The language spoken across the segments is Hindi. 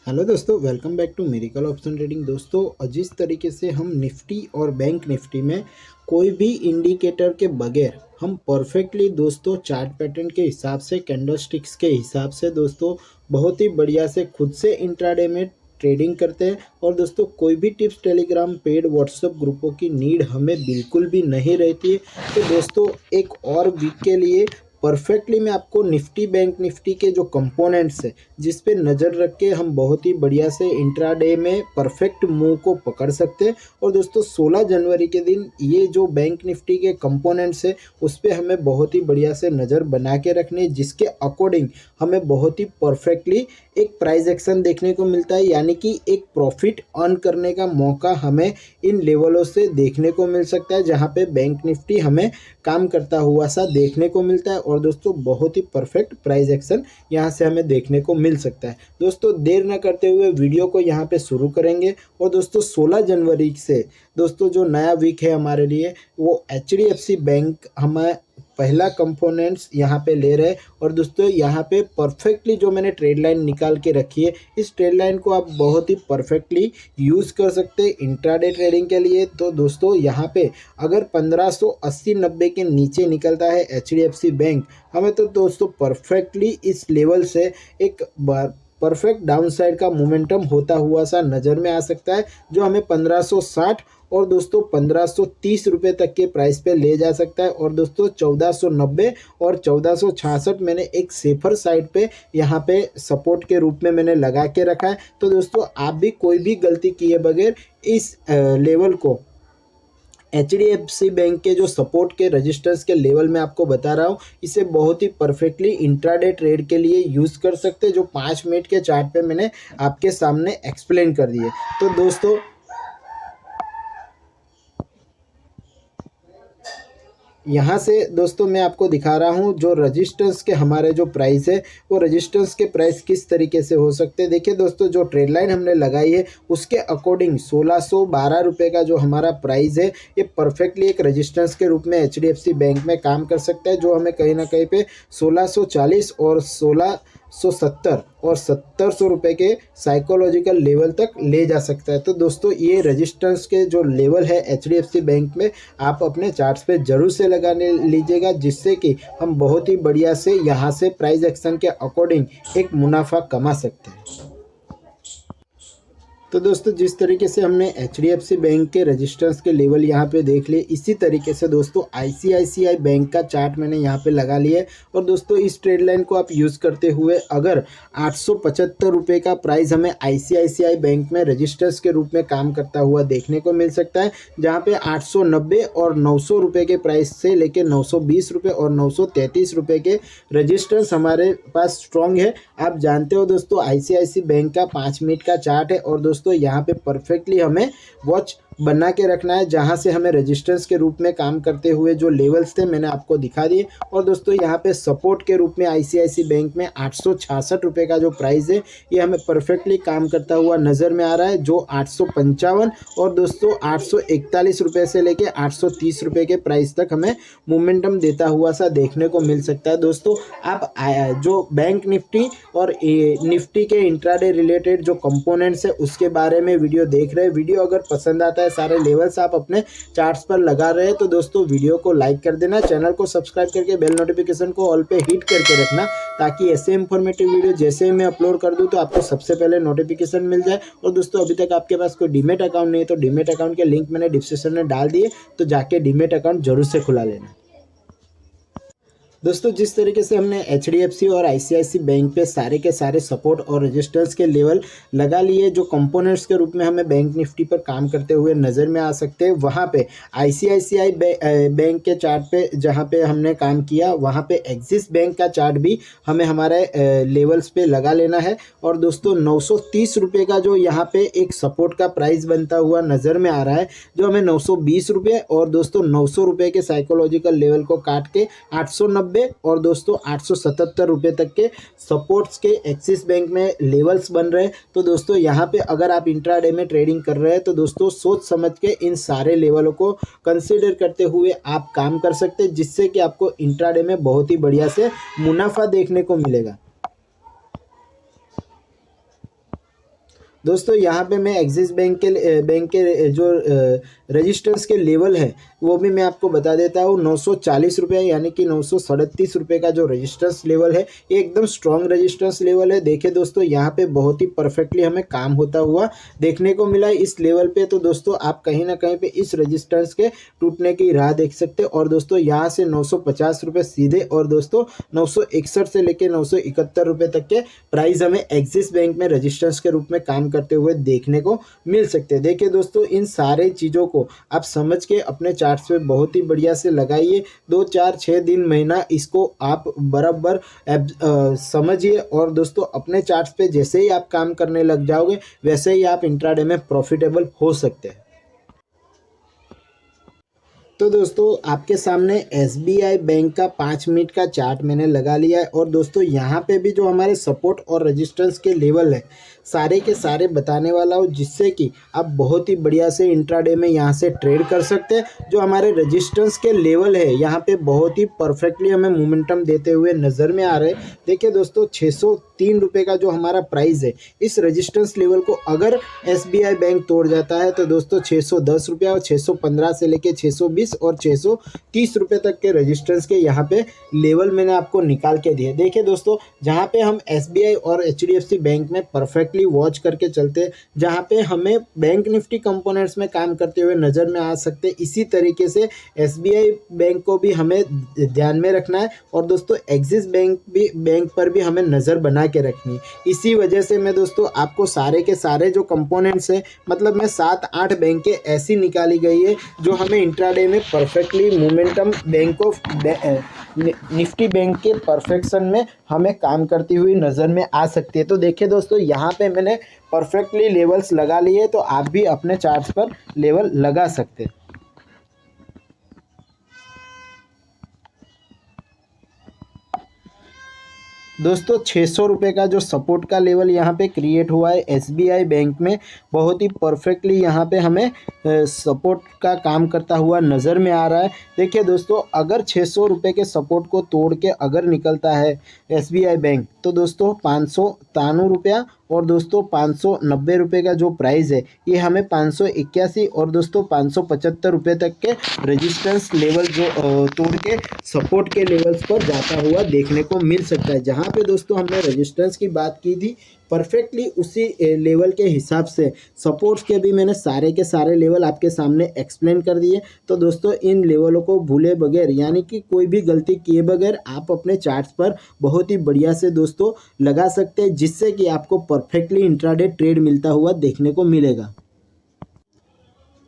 हेलो दोस्तों, welcome back to miracle option trading. दोस्तों, जिस तरीके से हम निफ्टी और बैंक निफ्टी में कोई भी इंडिकेटर के बगैर हम परफेक्टली दोस्तों चार्ट पैटर्न के हिसाब से, कैंडलस्टिक्स के हिसाब से दोस्तों बहुत ही बढ़िया से खुद से इंट्राडे में ट्रेडिंग करते हैं। और दोस्तों कोई भी टिप्स टेलीग्राम पेड व्हाट्सएप ग्रुपों की नीड हमें बिल्कुल भी नहीं रहती है। तो दोस्तों एक और वीक के लिए परफेक्टली मैं आपको निफ्टी बैंक निफ्टी के जो कंपोनेंट्स है जिस पे नज़र रख के हम बहुत ही बढ़िया से इंट्राडे में परफेक्ट मूव को पकड़ सकते हैं। और दोस्तों 16 जनवरी के दिन ये जो बैंक निफ्टी के कंपोनेंट्स है उस पे हमें बहुत ही बढ़िया से नज़र बना के रखनी है, जिसके अकॉर्डिंग हमें बहुत ही परफेक्टली एक प्राइस एक्शन देखने को मिलता है, यानी कि एक प्रॉफिट अर्न करने का मौका हमें इन लेवलों से देखने को मिल सकता है, जहाँ पे बैंक निफ्टी हमें काम करता हुआ सा देखने को मिलता है। और दोस्तों बहुत ही परफेक्ट प्राइस एक्शन यहाँ से हमें देखने को मिल सकता है। दोस्तों देर न करते हुए वीडियो को यहाँ पे शुरू करेंगे। और दोस्तों 16 जनवरी से दोस्तों जो नया वीक है हमारे लिए वो HDFC बैंक हमें पहला कंपोनेंट्स यहाँ पे ले रहे हैं। और दोस्तों यहाँ पे परफेक्टली जो मैंने ट्रेड लाइन निकाल के रखी है, इस ट्रेड लाइन को आप बहुत ही परफेक्टली यूज़ कर सकते हैं इंट्राडे ट्रेडिंग के लिए। तो दोस्तों यहाँ पे अगर 1580-90 के नीचे निकलता है HDFC बैंक हमें, तो दोस्तों परफेक्टली इस लेवल से एक बार परफेक्ट डाउन साइड का मोमेंटम होता हुआ सा नज़र में आ सकता है, जो हमें 1560 और दोस्तों 1530 रुपये तक के प्राइस पे ले जा सकता है। और दोस्तों 1490 और 1466 मैंने एक सेफर साइड पे यहाँ पे सपोर्ट के रूप में मैंने लगा के रखा है। तो दोस्तों आप भी कोई भी गलती किए बगैर इस लेवल को HDFC बैंक के जो सपोर्ट के रजिस्टर्स के लेवल में आपको बता रहा हूँ, इसे बहुत ही परफेक्टली इंट्राडे ट्रेड के लिए यूज़ कर सकते हैं, जो 5 मिनट के चार्ट पे मैंने आपके सामने एक्सप्लेन कर दिए। तो दोस्तों यहाँ से दोस्तों मैं आपको दिखा रहा हूँ जो रजिस्टेंस के हमारे जो प्राइस है वो रजिस्टेंस के प्राइस किस तरीके से हो सकते हैं। देखिए दोस्तों जो ट्रेड लाइन हमने लगाई है उसके अकॉर्डिंग 1612 रुपये का जो हमारा प्राइस है ये परफेक्टली एक रजिस्टेंस के रूप में HDFC बैंक में काम कर सकता है, जो हमें कहीं ना कहीं पे 1640 और 1670 और 1700 रुपये के साइकोलॉजिकल लेवल तक ले जा सकता है। तो दोस्तों ये रजिस्टेंस के जो लेवल है HDFC बैंक में आप अपने चार्ट्स पे जरूर से लगाने लीजिएगा, जिससे कि हम बहुत ही बढ़िया से यहाँ से प्राइस एक्शन के अकॉर्डिंग एक मुनाफा कमा सकते हैं। तो दोस्तों जिस तरीके से हमने HDFC बैंक के रजिस्टर्स के लेवल यहाँ पे देख लिए, इसी तरीके से दोस्तों ICICI बैंक का चार्ट मैंने यहाँ पे लगा लिया है। और दोस्तों इस ट्रेड लाइन को आप यूज़ करते हुए अगर 875 रुपये का प्राइस हमें ICICI बैंक में रजिस्टर्स के रूप में काम करता हुआ देखने को मिल सकता है, जहाँ पे 890 और 900 रुपये के प्राइस से लेकर 920 रुपये और 933 रुपये के रजिस्टर्स हमारे पास स्ट्रॉन्ग है। आप जानते हो दोस्तों ICICI बैंक का 5 मिनट का चार्ट है। और दोस्तों यहाँ पे परफेक्टली हमें वॉच बना के रखना है, जहाँ से हमें रजिस्टर्स के रूप में काम करते हुए जो लेवल्स थे मैंने आपको दिखा दिए। और दोस्तों यहाँ पे सपोर्ट के रूप में ICICI बैंक में 866 रुपये का जो प्राइस है ये हमें परफेक्टली काम करता हुआ नज़र में आ रहा है, जो 855 और दोस्तों 841 रुपये से लेके 830 रुपये के प्राइस तक हमें मोमेंटम देता हुआ सा देखने को मिल सकता है। दोस्तों आप जो बैंक निफ्टी और निफ्टी के इंट्राडे रिलेटेड जो कंपोनेंट्स है उसके बारे में वीडियो देख रहे हैं। वीडियो अगर पसंद आता है, सारे लेवल्स आप अपने चार्ट्स पर लगा रहे हैं, तो दोस्तों वीडियो को लाइक कर देना, चैनल को सब्सक्राइब करके बेल नोटिफिकेशन को ऑल पे हिट करके रखना, ताकि ऐसे इंफॉर्मेटिव वीडियो जैसे ही मैं अपलोड कर दूं तो आपको सबसे पहले नोटिफिकेशन मिल जाए। और दोस्तों अभी तक आपके पास कोई डीमेट अकाउंट नहीं है तो डीमेट अकाउंट के लिंक मैंने डिस्क्रिप्शन में डाल दिए, तो जाके डीमेट अकाउंट जरूर से खुला लेना। दोस्तों जिस तरीके से हमने HDFC और ICICI बैंक पे सारे के सारे सपोर्ट और रजिस्टर्स के लेवल लगा लिए, जो कंपोनेंट्स के रूप में हमें बैंक निफ्टी पर काम करते हुए नज़र में आ सकते हैं, वहाँ पे ICICI बैंक के चार्ट पे जहाँ पे हमने काम किया वहाँ पे एक्सिस बैंक का चार्ट भी हमें हमारे लेवल्स पे लगा लेना है। और दोस्तों 930 रुपये का जो यहाँ पे एक सपोर्ट का प्राइस बनता हुआ नज़र में आ रहा है, जो हमें 920 रुपये और दोस्तों 900 रुपये के साइकोलॉजिकल लेवल को काट के 890 और दोस्तों 877 रुपये तक के सपोर्ट्स के एक्सिस बैंक में लेवल्स बन रहे हैं। तो दोस्तों यहाँ पे अगर आप इंट्राडे में ट्रेडिंग कर रहे हैं तो दोस्तों सोच समझ के इन सारे लेवलों को कंसीडर करते हुए आप काम कर सकते हैं, जिससे कि आपको इंट्राडे में बहुत ही बढ़िया से मुनाफा देखने को मिलेगा। दोस्तों यहाँ पे मैं एक्सिस बैंक के जो रजिस्टर्स के लेवल है वो भी मैं आपको बता देता हूँ। 940 रुपये यानी कि 937 रुपये का जो रजिस्टर्स लेवल है ये एकदम स्ट्रॉन्ग रजिस्टर्स लेवल है। देखिए दोस्तों यहाँ पे बहुत ही परफेक्टली हमें काम होता हुआ देखने को मिला इस लेवल पे। तो दोस्तों आप कहीं ना कहीं पे इस रजिस्टर्स के टूटने की राह देख सकते हैं। और दोस्तों यहाँ से 950 रुपये सीधे और दोस्तों 961 से लेकर 971 रुपये तक के प्राइस हमें एक्सिस बैंक में रजिस्टर्स के रूप में काम करते हुए देखने को मिल सकते हैं। देखिए दोस्तों इन सारे चीज़ों को आप समझ के अपने चार्ट्स पे बहुत ही बढ़िया से लगाइए। 2 4 6 दिन महीना इसको आप बराबर समझिए और दोस्तों अपने चार्ट्स पे जैसे ही आप काम करने लग जाओगे वैसे ही आप इंट्राडे में प्रॉफिटेबल हो सकते हैं। तो दोस्तों आपके सामने SBI बैंक का 5 मिनट का चार्ट मैंने लगा लिया है और दोस्तों यहाँ पे भी जो हमारे सपोर्ट और रेजिस्टेंस के लेवल है सारे के सारे बताने वाला हूँ, जिससे कि आप बहुत ही बढ़िया से इंट्राडे में यहाँ से ट्रेड कर सकते हैं। जो हमारे रेजिस्टेंस के लेवल है यहाँ पे बहुत ही परफेक्टली हमें मोमेंटम देते हुए नज़र में आ रहे हैं। देखिए दोस्तों 603 रुपये का जो हमारा प्राइस है इस रेजिस्टेंस लेवल को अगर SBI बैंक तोड़ जाता है तो दोस्तों 610 रुपये और 615 से लेके 620 और 630 रुपये तक के रेजिस्टेंस के यहाँ पे लेवल मैंने आपको निकाल के दिए। देखिए दोस्तों जहाँ पे हम SBI और HDFC बैंक में परफेक्टली वॉच करके चलते हैं, जहाँ पे हमें बैंक निफ्टी कंपोनेंट्स में काम करते हुए नज़र में आ सकते, इसी तरीके से SBI बैंक को भी हमें ध्यान में रखना है और दोस्तों एक्सिस बैंक पर भी हमें नज़र बना के रखनी है। इसी वजह से मैं दोस्तों आपको सारे के सारे जो कंपोनेंट्स हैं मतलब मैं 7-8 बैंकें ऐसी निकाली गई है जो हमें इंट्राडे में perfectly momentum bank of Nifty bank के परफेक्शन में हमें काम करती हुई नज़र में आ सकती है। तो देखिए दोस्तों यहाँ पे मैंने परफेक्टली लेवल्स लगा लिए, तो आप भी अपने चार्ट्स पर लेवल लगा सकते हैं। दोस्तों 600 रुपये का जो सपोर्ट का लेवल यहाँ पे क्रिएट हुआ है SBI बैंक में, बहुत ही परफेक्टली यहाँ पे हमें सपोर्ट का काम करता हुआ नज़र में आ रहा है। देखिए दोस्तों अगर 600 रुपये के सपोर्ट को तोड़ के अगर निकलता है SBI बैंक तो दोस्तों 593 रुपया और दोस्तों 590 रुपये का जो प्राइस है ये हमें 581 और दोस्तों 575 रुपये तक के रेजिस्टेंस लेवल जो तोड़ के सपोर्ट के लेवल्स पर जाता हुआ देखने को मिल सकता है। जहाँ पे दोस्तों हमने रेजिस्टेंस की बात की थी परफेक्टली उसी लेवल के हिसाब से सपोर्ट्स के भी मैंने सारे के सारे लेवल आपके सामने एक्सप्लेन कर दिए। तो दोस्तों इन लेवलों को भूले बगैर यानी कि कोई भी गलती किए बगैर आप अपने चार्ट्स पर बहुत ही बढ़िया से दोस्तों लगा सकते हैं, जिससे कि आपको परफेक्टली इंट्राडे ट्रेड मिलता हुआ देखने को मिलेगा।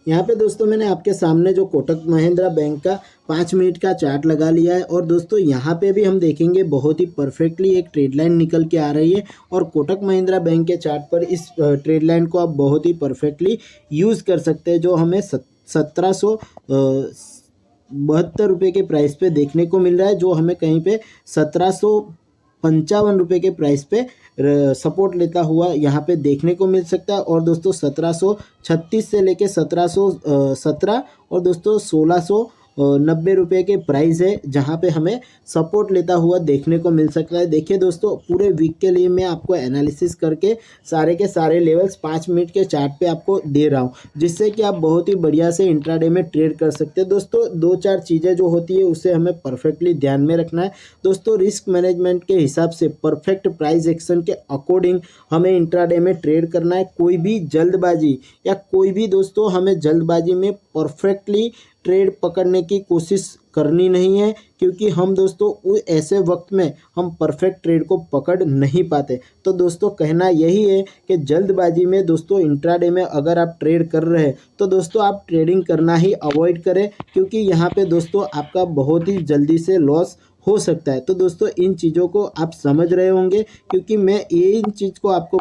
यहाँ पे दोस्तों मैंने आपके सामने जो कोटक महिंद्रा बैंक का 5 मिनट का चार्ट लगा लिया है और दोस्तों यहाँ पे भी हम देखेंगे बहुत ही परफेक्टली एक ट्रेड लाइन निकल के आ रही है और कोटक महिंद्रा बैंक के चार्ट पर इस ट्रेड लाइन को आप बहुत ही परफेक्टली यूज़ कर सकते हैं, जो हमें 1772 रुपये के प्राइस पे देखने को मिल रहा है, जो हमें कहीं पे 1755 रुपये के प्राइस पे सपोर्ट लेता हुआ यहाँ पे देखने को मिल सकता है। और दोस्तों 1736 से लेके 1717 और दोस्तों 1690 रुपये के प्राइस है जहाँ पे हमें सपोर्ट लेता हुआ देखने को मिल सकता है। देखिए दोस्तों पूरे वीक के लिए मैं आपको एनालिसिस करके सारे के सारे लेवल्स 5 मिनट के चार्ट पे आपको दे रहा हूँ, जिससे कि आप बहुत ही बढ़िया से इंट्राडे में ट्रेड कर सकते हैं। दोस्तों 2-4 चीज़ें जो होती है उसे हमें परफेक्टली ध्यान में रखना है। दोस्तों रिस्क मैनेजमेंट के हिसाब से परफेक्ट प्राइस एक्शन के अकॉर्डिंग हमें इंट्राडे में ट्रेड करना है। कोई भी जल्दबाजी या कोई भी दोस्तों हमें जल्दबाजी में परफेक्टली ट्रेड पकड़ने की कोशिश करनी नहीं है, क्योंकि हम दोस्तों ऐसे वक्त में हम परफेक्ट ट्रेड को पकड़ नहीं पाते। तो दोस्तों कहना यही है कि जल्दबाजी में दोस्तों इंट्राडे में अगर आप ट्रेड कर रहे हैं तो दोस्तों आप ट्रेडिंग करना ही अवॉइड करें, क्योंकि यहाँ पे दोस्तों आपका बहुत ही जल्दी से लॉस हो सकता है। तो दोस्तों इन चीज़ों को आप समझ रहे होंगे, क्योंकि मैं ये इन चीज़ को आपको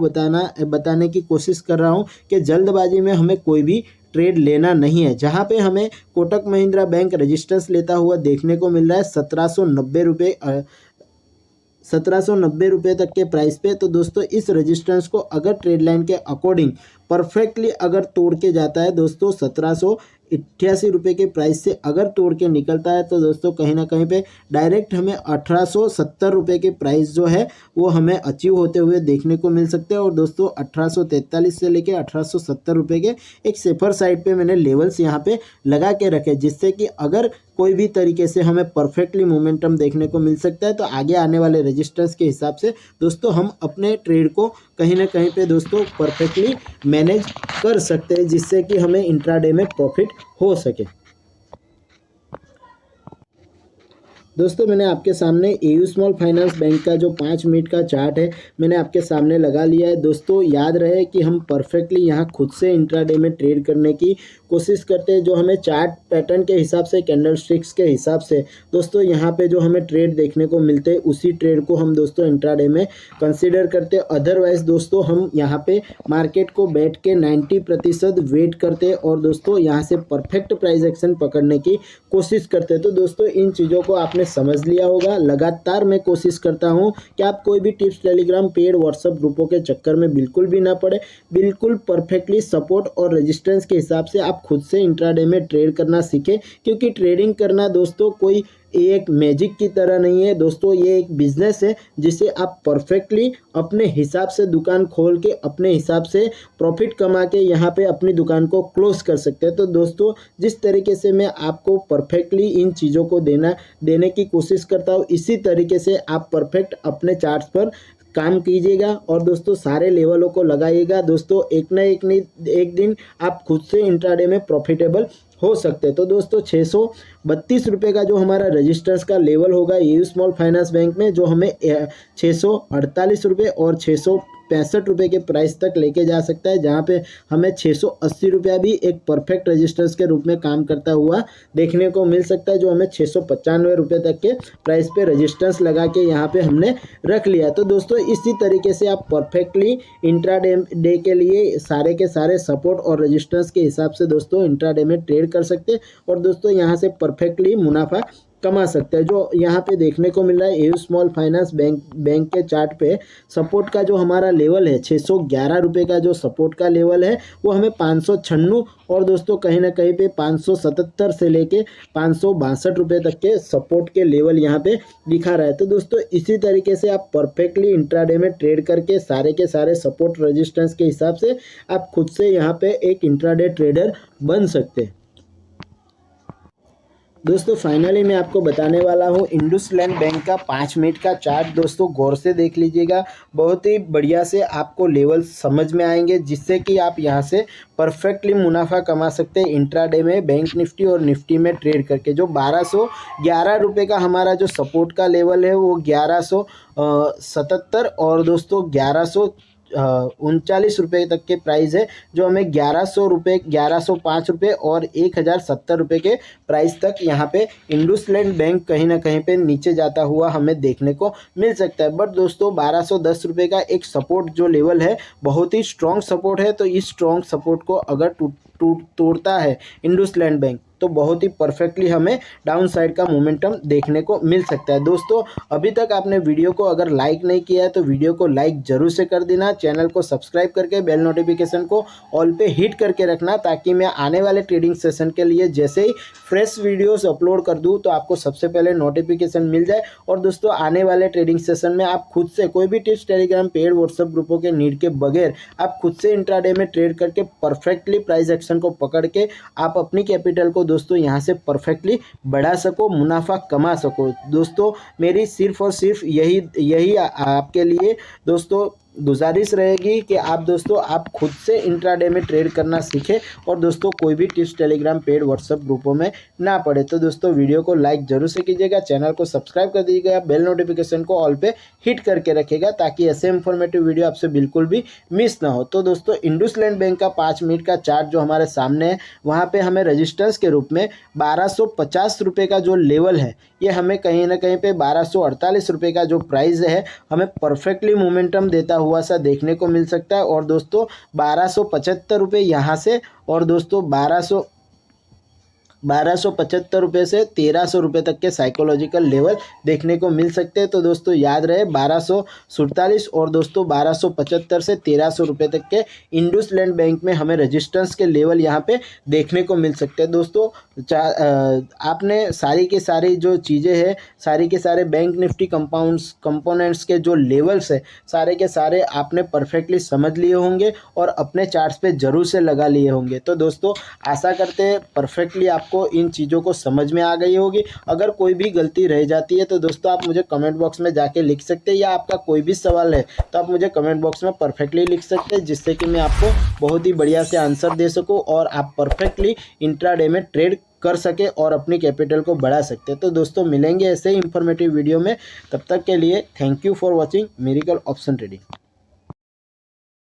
बताने की कोशिश कर रहा हूँ कि जल्दबाजी में हमें कोई भी ट्रेड लेना नहीं है। जहाँ पे हमें कोटक महिंद्रा बैंक रेजिस्टेंस लेता हुआ देखने को मिल रहा है 1790 रुपये तक के प्राइस पे। तो दोस्तों इस रेजिस्टेंस को अगर ट्रेड लाइन के अकॉर्डिंग परफेक्टली अगर तोड़ के जाता है दोस्तों ₹88 के प्राइस से अगर तोड़ के निकलता है तो दोस्तों कहीं ना कहीं पे डायरेक्ट हमें ₹1870 के प्राइस जो है वो हमें अचीव होते हुए देखने को मिल सकते हैं। और दोस्तों 1843 से लेके ₹1870 के एक सेफर साइड पे मैंने लेवल्स यहाँ पे लगा के रखे, जिससे कि अगर कोई भी तरीके से हमें परफेक्टली मोमेंटम देखने को मिल सकता है तो आगे आने वाले रेजिस्टेंस के हिसाब से दोस्तों हम अपने ट्रेड को कहीं ना कहीं पे दोस्तों परफेक्टली मैनेज कर सकते हैं, जिससे कि हमें इंट्राडे में प्रॉफिट हो सके। दोस्तों मैंने आपके सामने एयू स्मॉल फाइनेंस बैंक का जो 5 मिनट का चार्ट है मैंने आपके सामने लगा लिया है। दोस्तों याद रहे कि हम परफेक्टली यहाँ खुद से इंट्राडे में ट्रेड करने की कोशिश करते हैं। जो हमें चार्ट पैटर्न के हिसाब से, कैंडल स्टिक्स के हिसाब से दोस्तों यहाँ पे जो हमें ट्रेड देखने को मिलते हैं उसी ट्रेड को हम दोस्तों इंट्राडे में कंसिडर करते हैं। अदरवाइज दोस्तों हम यहाँ पे मार्केट को बैठ के 90% वेट करते हैं और दोस्तों यहाँ से परफेक्ट प्राइस एक्शन पकड़ने की कोशिश करते हैं। तो दोस्तों इन चीज़ों को आपने समझ लिया होगा। लगातार मैं कोशिश करता हूँ कि आप कोई भी टिप्स टेलीग्राम पेड व्हाट्सएप ग्रुपों के चक्कर में बिल्कुल भी ना पड़े। बिल्कुल परफेक्टली सपोर्ट और रेजिस्टेंस के हिसाब से आप खुद से इंट्राडे में ट्रेड करना सीखें, क्योंकि ट्रेडिंग करना दोस्तों कोई एक मैजिक की तरह नहीं है दोस्तों, ये एक बिजनेस है जिसे आप परफेक्टली अपने हिसाब से दुकान खोल के अपने हिसाब से प्रॉफिट कमा के यहाँ पे अपनी दुकान को क्लोज कर सकते हैं। तो दोस्तों जिस तरीके से मैं आपको परफेक्टली इन चीज़ों को देने की कोशिश करता हूँ, इसी तरीके से आप परफेक्ट अपने चार्ट्स पर काम कीजिएगा और दोस्तों सारे लेवलों को लगाइएगा। दोस्तों एक ना एक दिन आप खुद से इंट्राडे में प्रॉफिटेबल हो सकते हैं। तो दोस्तों ₹632 का जो हमारा रजिस्टर्स का लेवल होगा एयू स्मॉल फाइनेंस बैंक में, जो हमें ₹648 और ₹665 के प्राइस तक लेके जा सकता है, जहां पे हमें ₹680 भी एक परफेक्ट रजिस्टर्स के रूप में काम करता हुआ देखने को मिल सकता है, जो हमें ₹695 तक के प्राइस पे रजिस्टर्स लगा के यहाँ पे हमने रख लिया। तो दोस्तों इसी तरीके से आप परफेक्टली इंट्राडे के लिए सारे के सारे सपोर्ट और रजिस्टर्स के हिसाब से दोस्तों इंट्राडे में ट्रेड कर सकते हैं और दोस्तों यहाँ से परफेक्टली मुनाफा कमा सकते हैं। जो यहाँ पे देखने को मिल रहा है एयू स्मॉल फाइनेंस बैंक के चार्ट पे सपोर्ट का जो हमारा लेवल है ₹611 का जो सपोर्ट का लेवल है वो हमें 596 और दोस्तों कहीं ना कहीं पे 577 से लेके ₹562 तक के सपोर्ट के लेवल यहाँ पे दिखा रहा है। तो दोस्तों इसी तरीके से आप परफेक्टली इंट्राडे में ट्रेड करके सारे के सारे सपोर्ट रेजिस्टेंस के हिसाब से आप खुद से यहाँ पे एक इंट्राडे ट्रेडर बन सकते हैं। दोस्तों फाइनली मैं आपको बताने वाला हूँ इंडसलैंड बैंक का 5 मिनट का चार्ट। दोस्तों गौर से देख लीजिएगा, बहुत ही बढ़िया से आपको लेवल समझ में आएंगे, जिससे कि आप यहाँ से परफेक्टली मुनाफा कमा सकते हैं इंट्राडे में बैंक निफ्टी और निफ्टी में ट्रेड करके। जो ₹1211 का हमारा जो सपोर्ट का लेवल है वो 1177 और दोस्तों 1139 तक के प्राइस है, जो हमें ₹1105 और ₹1070 के प्राइस तक यहाँ पे इंडसलैंड बैंक कहीं ना कहीं पे नीचे जाता हुआ हमें देखने को मिल सकता है। बट दोस्तों ₹1210 का एक सपोर्ट जो लेवल है बहुत ही स्ट्रॉन्ग सपोर्ट है, तो इस स्ट्रॉन्ग सपोर्ट को अगर तोड़ता है इंडसलैंड बैंक तो बहुत ही परफेक्टली हमें डाउन साइड का मोमेंटम देखने को मिल सकता है। दोस्तों अभी तक आपने वीडियो को अगर लाइक नहीं किया है तो वीडियो को लाइक जरूर से कर देना, चैनल को सब्सक्राइब करके बेल नोटिफिकेशन को ऑल पे हिट करके रखना, ताकि मैं आने वाले ट्रेडिंग सेशन के लिए जैसे ही फ्रेश वीडियोस अपलोड कर दूं तो आपको सबसे पहले नोटिफिकेशन मिल जाए। और दोस्तों आने वाले ट्रेडिंग सेशन में आप खुद से कोई भी टिप्स टेलीग्राम पेड व्हाट्सएप ग्रुपों के नीड के बगैर आप खुद से इंट्राडे में ट्रेड करके परफेक्टली प्राइस एक्शन को पकड़ के आप अपनी कैपिटल को दोस्तों यहाँ से परफेक्टली बढ़ा सको, मुनाफा कमा सको। दोस्तों मेरी सिर्फ और सिर्फ यही आपके लिए दोस्तों गुजारिश रहेगी कि आप खुद से इंट्राडे में ट्रेड करना सीखें और दोस्तों कोई भी टिप्स टेलीग्राम पेड व्हाट्सएप ग्रुपों में ना पड़े। तो दोस्तों वीडियो को लाइक जरूर से कीजिएगा, चैनल को सब्सक्राइब कर दीजिएगा, बेल नोटिफिकेशन को ऑल पे हिट करके रखिएगा, ताकि ऐसे इंफॉर्मेटिव वीडियो आपसे बिल्कुल भी मिस ना हो। तो दोस्तों इंडसलैंड बैंक का 5 मिनट का चार्ट जो हमारे सामने है, वहाँ पे हमें रजिस्टर्स के रूप में ₹1250 का जो लेवल है, ये हमें कहीं ना कहीं पे ₹1248 का जो प्राइस है हमें परफेक्टली मोमेंटम देता हुआ सा देखने को मिल सकता है। और दोस्तों ₹1275 यहाँ से और दोस्तों ₹1275 से ₹1300 तक के साइकोलॉजिकल लेवल देखने को मिल सकते हैं। तो दोस्तों याद रहे 1247 और दोस्तों 1275 से ₹1300 तक के इंडसलैंड बैंक में हमें रेजिस्टेंस के लेवल यहाँ पे देखने को मिल सकते हैं। दोस्तों आपने सारी की सारी जो चीज़ें हैं, सारी के सारे बैंक निफ्टी कंपोनेंट्स के जो लेवल्स है, सारे के सारे आपने परफेक्टली समझ लिए होंगे और अपने चार्ट्स पे ज़रूर से लगा लिए होंगे। तो दोस्तों आशा करते हैं परफेक्टली आपको इन चीज़ों को समझ में आ गई होगी। अगर कोई भी गलती रह जाती है तो दोस्तों आप मुझे कमेंट बॉक्स में जाके लिख सकते हैं, या आपका कोई भी सवाल है तो आप मुझे कमेंट बॉक्स में परफेक्टली लिख सकते हैं, जिससे कि मैं आपको बहुत ही बढ़िया से आंसर दे सकूँ और आप परफेक्टली इंट्राडे में ट्रेड कर सके और अपनी कैपिटल को बढ़ा सकते हैं। तो दोस्तों मिलेंगे ऐसे ही इंफॉर्मेटिव वीडियो में, तब तक के लिए thank you for watching miracle option trading.